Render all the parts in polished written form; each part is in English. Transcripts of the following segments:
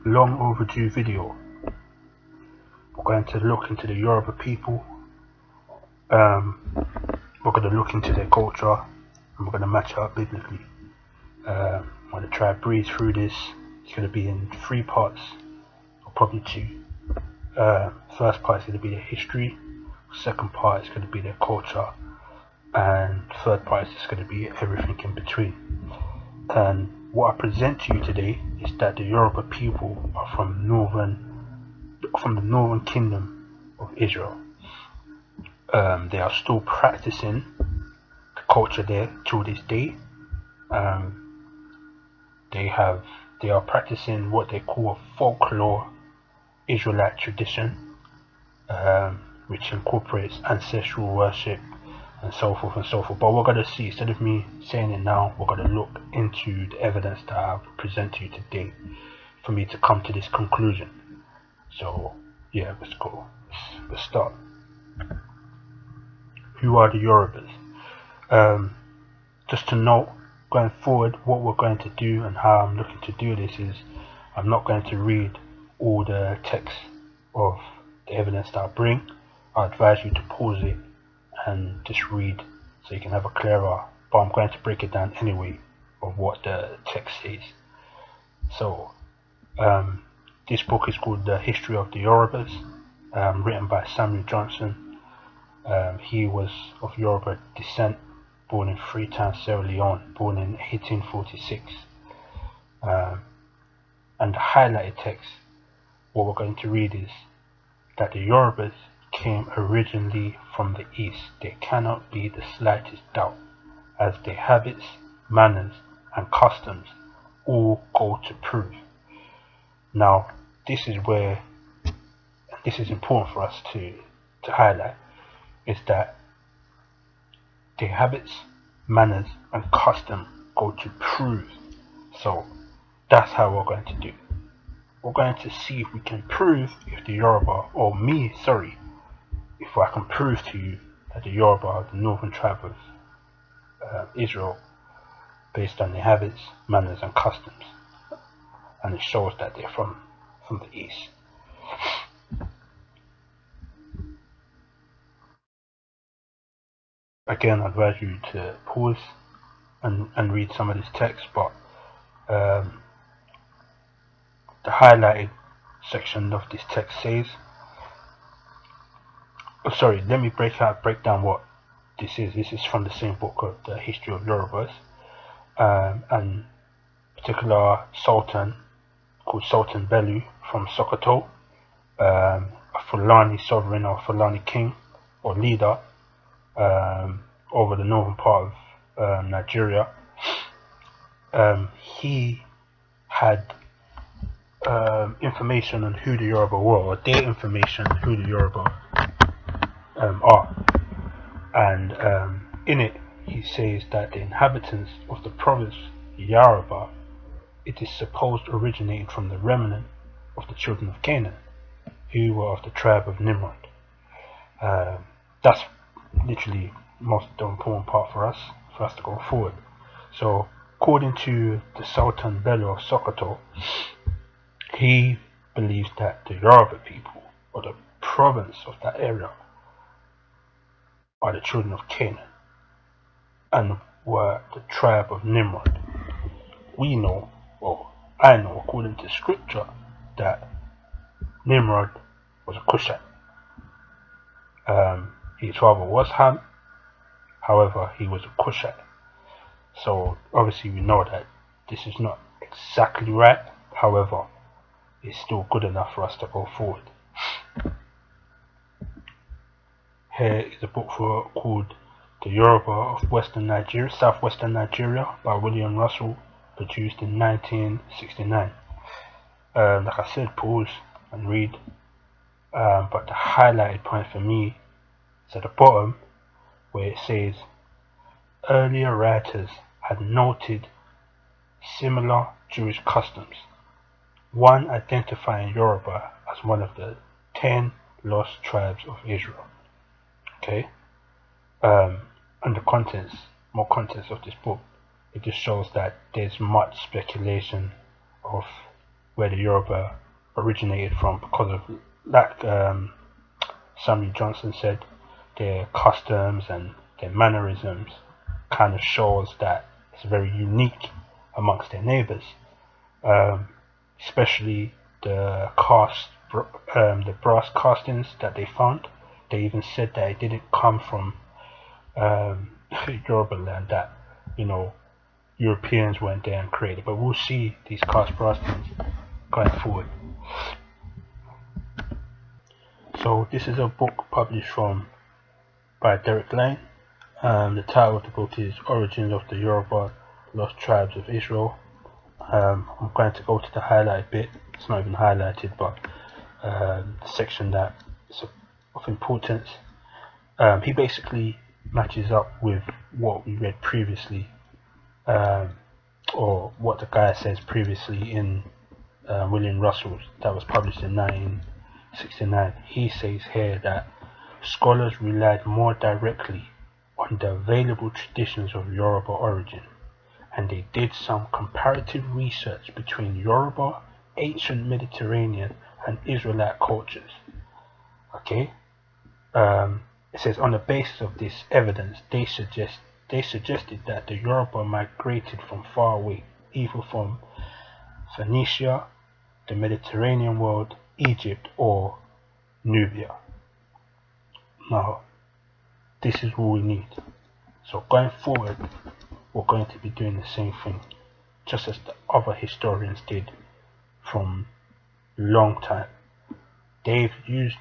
long overdue video. We're going to look into the Yoruba people. We're going to look into their culture, and we're going to match it up biblically. I'm going to try to breeze through this. It's going to be in 3 parts, or probably 2. First part is going to be their history. Second part is going to be their culture, and third part is just going to be everything in between. And what I present to you today is that the Yoruba people are from the northern kingdom of Israel. They are still practicing the culture there till this day. They are practicing what they call a folklore Israelite tradition, which incorporates ancestral worship and so forth and so forth. But we're going to see, instead of me saying it now, we're going to look into the evidence that I've presented to you today for me to come to this conclusion. So yeah, let's go. Let's start. Who are the Yorubas? Just to note, going forward, what we're going to do and how I'm looking to do this is I'm not going to read all the text of the evidence that I bring. I advise you to pause it and just read so you can have a clearer, but I'm going to break it down anyway of what the text says. So this book is called The History of the Yorubas, written by Samuel Johnson. He was of Yoruba descent, born in Freetown, Sierra Leone, born in 1846. And the highlighted text, what we're going to read is that the Yorubas came originally from the east. There cannot be the slightest doubt, as their habits, manners and customs all go to prove. Now this is where, and this is important for us to highlight, is that their habits, manners and custom go to prove. So that's how we're going to do. We're going to see if we can prove if the Yoruba, if I can prove to you that the Yoruba are the northern tribe of Israel based on their habits, manners and customs, and it shows that they're from the east. Again, I advise you to pause and read some of this text, but the highlighted section of this text says, let me break down what this is. This is from the same book of The History of Yorubas, and particular sultan called Sultan Bello from Sokoto, a Fulani sovereign or Fulani king or leader over the northern part of Nigeria. He had information on who the Yoruba were, or their information on who the Yoruba are, and in it he says that the inhabitants of the province Yoruba, it is supposed originated from the remnant of the children of Canaan, who were of the tribe of Nimrod. That's literally most the important part for us to go forward. So according to the Sultan Bello of Sokoto, he believes that the Yoruba people, or the province of that area, are the children of Canaan and were the tribe of Nimrod. We know, or I know according to scripture, that Nimrod was a Cushite. His father was Ham, however he was a Cushite. So obviously we know that this is not exactly right, however it's still good enough for us to go forward. Here is a book called The Yoruba of Southwestern Nigeria by William Russell, produced in 1969. Like I said, pause and read, but the highlighted point for me is at the bottom where it says earlier writers had noted similar Jewish customs, one identifying Yoruba as one of the 10 lost tribes of Israel. Okay, and the more contents of this book, it just shows that there's much speculation of where the Yoruba originated from, because of, like Samuel Johnson said, their customs and their mannerisms kind of shows that it's very unique amongst their neighbors, especially the the brass castings that they found. They even said that it didn't come from Yoruba land, that Europeans went there and created. But we'll see these cast brass things going forward. So this is a book published by Derek Lane. The title of the book is Origins of the Yoruba Lost Tribes of Israel. I'm going to go to the highlight bit. It's not even highlighted, but the section that is of importance. He basically matches up with what we read previously, or what the guy says previously in William Russell's, that was published in 1969. He says here that scholars relied more directly on the available traditions of Yoruba origin, and they did some comparative research between Yoruba, ancient Mediterranean, and Israelite cultures. Okay, it says on the basis of this evidence, they suggested that the Yoruba migrated from far away, either from Phoenicia, the Mediterranean world, Egypt, or Nubia. Now, this is all we need. So going forward, we're going to be doing the same thing, just as the other historians did from long time. They've used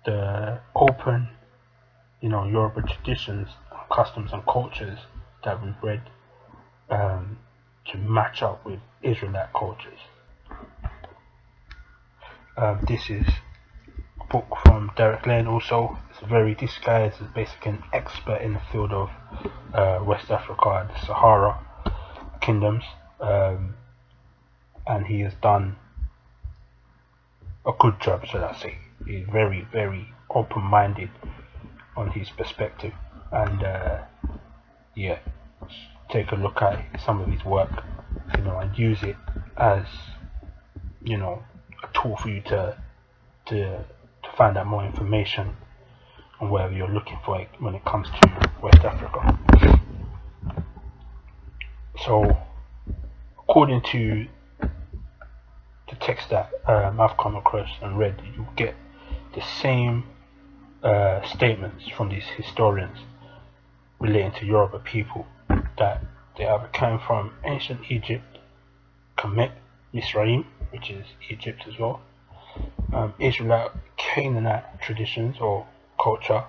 the open, Yoruba traditions, customs and cultures that we've read to match up with Israelite cultures. This is a book from Derek Lane also. This guy is basically an expert in the field of West Africa, the Sahara kingdoms, and he has done a good job, should I say. He's very, very open-minded on his perspective, and yeah, take a look at some of his work, and use it as a tool for you to find out more information on wherever you're looking for it when it comes to West Africa. So, according to the text that I've come across and read, you get the same statements from these historians relating to Yoruba people, that they either came from ancient Egypt, Kemet, Misraim, which is Egypt as well, Israelite Canaanite traditions or culture,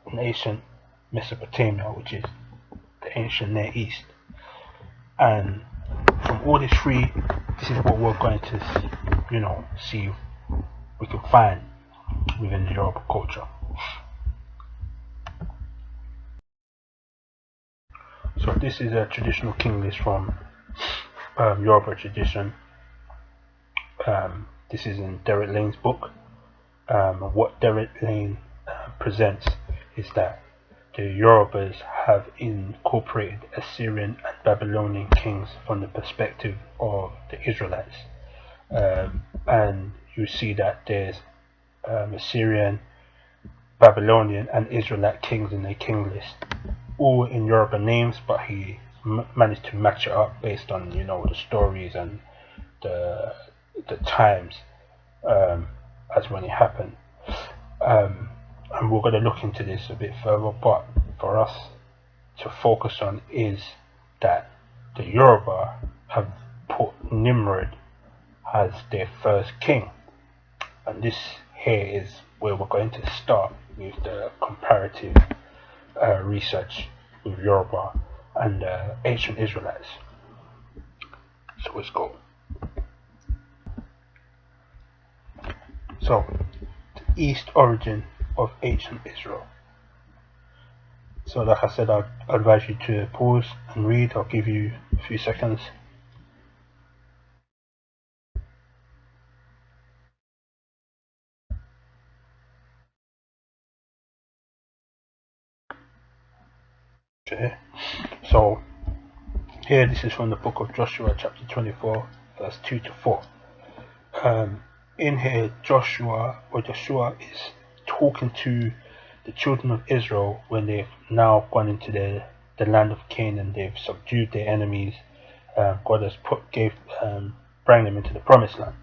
and ancient Mesopotamia, which is the ancient Near East. And from all these three, this is what we're going to see we can find within the Yoruba culture. So this is a traditional king list from Yoruba tradition. This is in Derek Lane's book. What Derek Lane presents is that the Yorubas have incorporated Assyrian and Babylonian kings from the perspective of the Israelites, and you see that there's Assyrian, Babylonian, and Israelite kings in their king list, all in Yoruba names, but he managed to match it up based on the stories and the times as when it happened. And we're going to look into this a bit further, but for us to focus on is that the Yoruba have put Nimrod as their first king, and this here is where we're going to start with the comparative research with Yoruba and ancient Israelites. So let's go. So, the east origin of ancient Israel. So like I said, I'd advise you to pause and read. I'll give you a few seconds. Okay, so here this is from the book of Joshua chapter 24 verse 2 to 4. In here, Joshua is talking to the children of Israel when they've now gone into the land of Canaan. They've subdued their enemies. God has bring them into the promised land.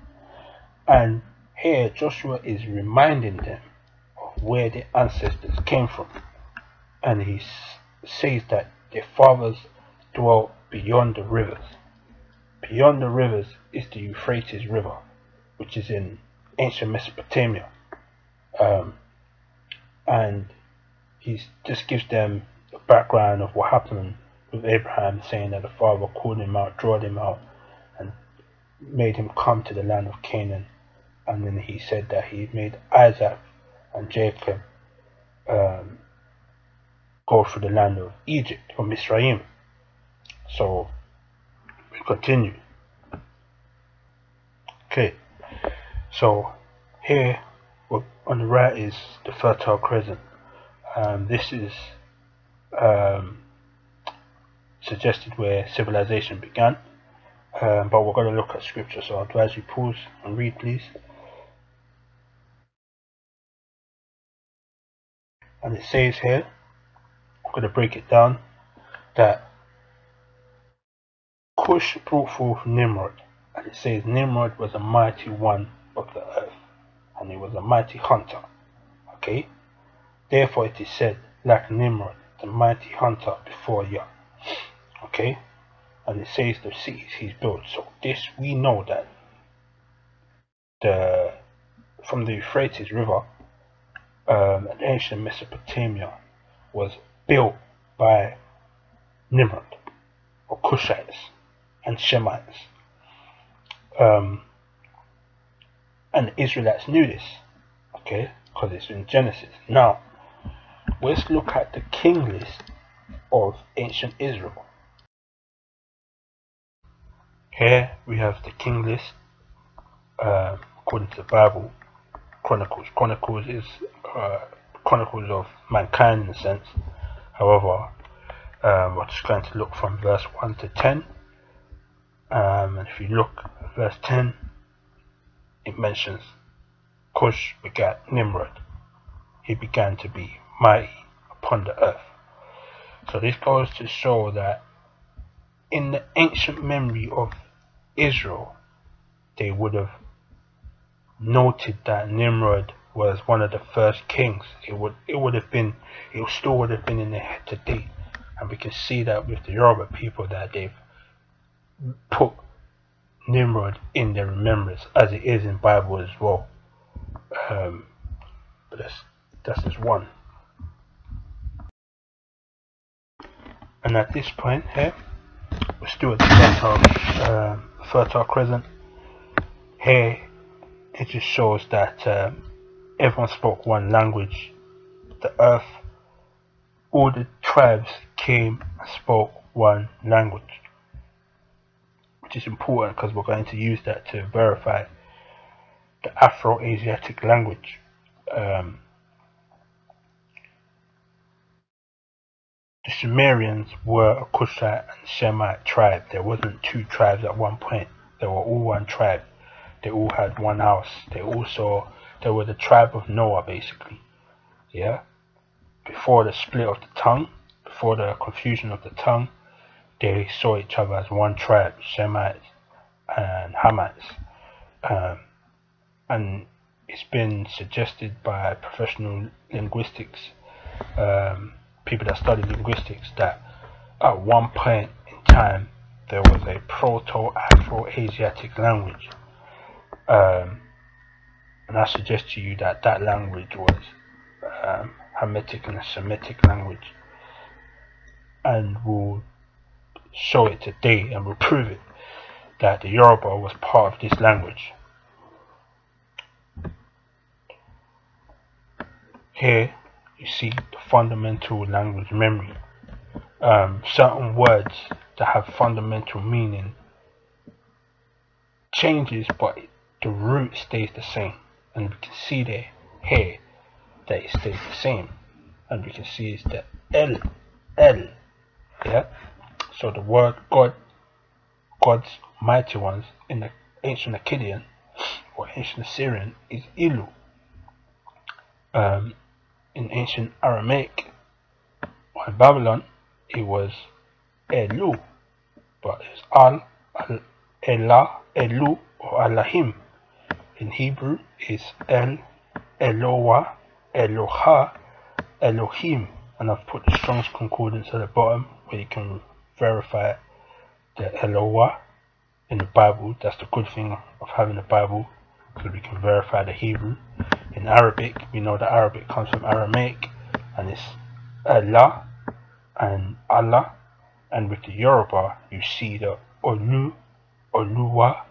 And here Joshua is reminding them of where their ancestors came from. And he says that their fathers dwelt beyond the rivers. Beyond the rivers is the Euphrates River, which is in ancient Mesopotamia. And he just gives them a background of what happened with Abraham, saying that the father called him out, drawed him out, and made him come to the land of Canaan. And then he said that he made Isaac and Jacob go through the land of Egypt, or Misraim. So we continue. Okay, so here on the right is the Fertile Crescent. This is suggested where civilization began, but we're going to look at scripture, so I advise you pause and read, please. And it says here, I'm going to break it down, that Cush brought forth Nimrod, and it says Nimrod was a mighty one of the earth, and he was a mighty hunter. Okay, therefore it is said, like Nimrod, the mighty hunter before Yah. Okay, and it says the cities he's built. So this we know that from the Euphrates River, ancient Mesopotamia was built by Nimrod, or Cushites and Shemites. And the Israelites knew this, okay, because it's in Genesis. Now, let's look at the king list of ancient Israel. Here we have the king list, according to the Bible, Chronicles. Chronicles is chronicles of mankind in a sense. However, we're just going to look from verse 1 to 10. And if you look at verse 10, it mentions Cush begat Nimrod. He began to be mighty upon the earth. So this goes to show that in the ancient memory of Israel, they would have noted that Nimrod was one of the first kings. It still would have been in their head today, and we can see that with the Yoruba people, that they've put Nimrod in their remembrance, as it is in Bible as well. But that's just one. And at this point here, we're still at the Fertile Crescent. Here it just shows that everyone spoke one language. The earth, all the tribes came and spoke one language, which is important because we're going to use that to verify the Afro-Asiatic language. The Sumerians were a Cushite and Shemite tribe. There wasn't two tribes at one point. They were all one tribe. They all had one house. They were the tribe of Noah, basically. Yeah. Before the split of the tongue, before the confusion of the tongue, they saw each other as one tribe, Shemites and Hamites. And it's been suggested by professional linguistics, people that study linguistics, that at one point in time there was a Proto-Afro-Asiatic language. And I suggest to you that that language was Hamitic and a Semitic language, and we'll show it today and we'll prove it that the Yoruba was part of this language. Here you see the fundamental language memory. Certain words that have fundamental meaning changes, but the root stays the same, and we can see there here that it stays the same, and we can see it's the L, yeah. So the word God, God's mighty ones in the ancient Akkadian or ancient Assyrian is Ilu. In ancient Aramaic or in Babylon it was Elu, but it's Elah, Elu, or Elohim. In Hebrew it's Eloah, Eloha, Elohim, and I've put the Strong's Concordance at the bottom where you can verify the Eloah in the Bible. That's the good thing of having the Bible, so we can verify the Hebrew. In Arabic, we know that Arabic comes from Aramaic, and it's Allah and Allah, and with the Yoruba you see the Olu, Oluwa,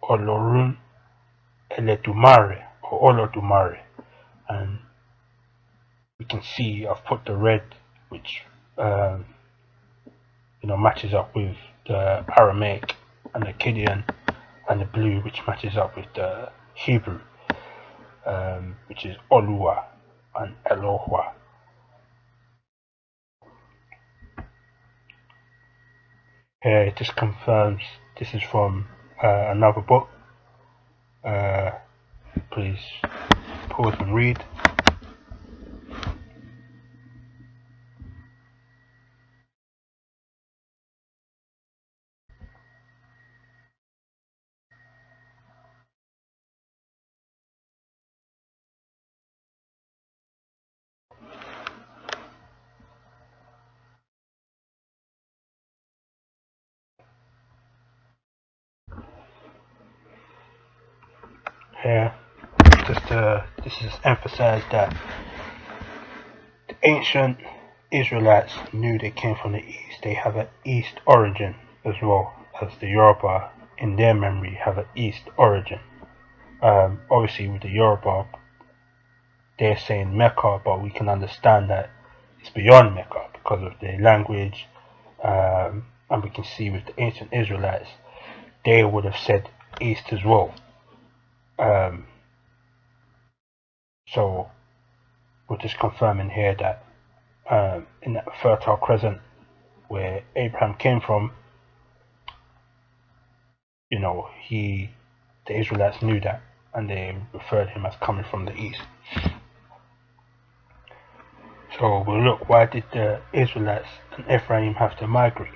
Olorun, Eledumare or Olodumare, and we can see I've put the red, which matches up with the Aramaic and the Akkadian, and the blue, which matches up with the Hebrew, which is Oluwa and Elohwa. It just confirms this is from another book. Please pause and read. Here, this is emphasized that the ancient Israelites knew they came from the east. They have an east origin, as well as the Europa in their memory have an east origin. Obviously with the Yoruba they're saying Mecca, but we can understand that it's beyond Mecca because of their language, and we can see with the ancient Israelites they would have said east as well. So we're just confirming here that in that Fertile Crescent where Abraham came from, the Israelites knew that, and they referred him as coming from the east. So we'll look, why did the Israelites and Ephraim have to migrate?